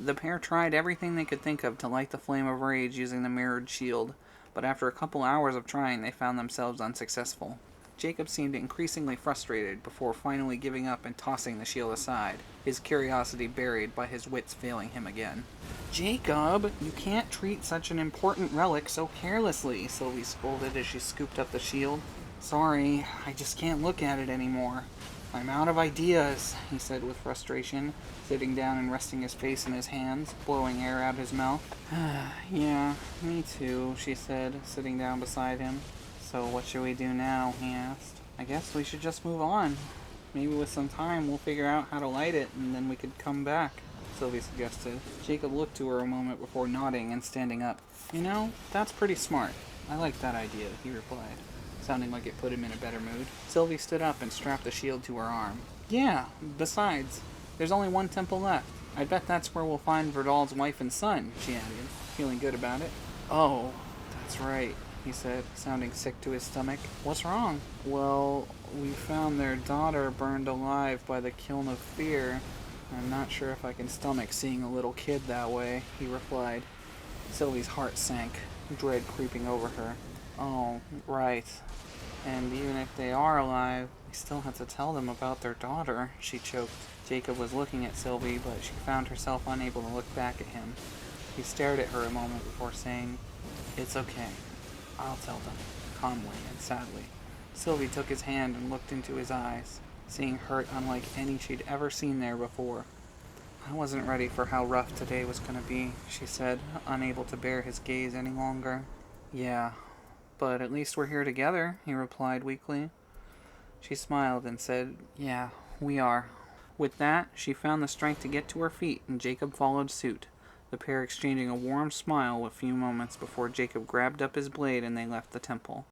The pair tried everything they could think of to light the flame of rage using the mirrored shield, but after a couple hours of trying, they found themselves unsuccessful. Jacob seemed increasingly frustrated before finally giving up and tossing the shield aside, his curiosity buried by his wits failing him again. Jacob, you can't treat such an important relic so carelessly, Sylvie scolded as she scooped up the shield. Sorry, I just can't look at it anymore. I'm out of ideas, he said with frustration, sitting down and resting his face in his hands, blowing air out his mouth. Yeah, me too, she said, sitting down beside him. So what should we do now, he asked. I guess we should just move on. Maybe with some time we'll figure out how to light it, and then we could come back, Sylvie suggested. Jacob looked to her a moment before nodding and standing up. You know, that's pretty smart. I like that idea, he replied, sounding like it put him in a better mood. Sylvie stood up and strapped the shield to her arm. Yeah, besides, there's only one temple left. I bet that's where we'll find Verdal's wife and son, she added, feeling good about it. Oh, that's right, he said, sounding sick to his stomach. What's wrong? Well, we found their daughter burned alive by the kiln of fear. I'm not sure if I can stomach seeing a little kid that way, he replied. Sylvie's heart sank, dread creeping over her. Oh, right. And even if they are alive, we still have to tell them about their daughter, she choked. Jacob was looking at Sylvie, but she found herself unable to look back at him. He stared at her a moment before saying, It's okay. I'll tell them, calmly and sadly. Sylvie took his hand and looked into his eyes, seeing hurt unlike any she'd ever seen there before. I wasn't ready for how rough today was going to be, she said, unable to bear his gaze any longer. Yeah, but at least we're here together, he replied weakly. She smiled and said, Yeah, we are. With that, she found the strength to get to her feet, and Jacob followed suit, the pair exchanging a warm smile a few moments before Jacob grabbed up his blade and they left the temple.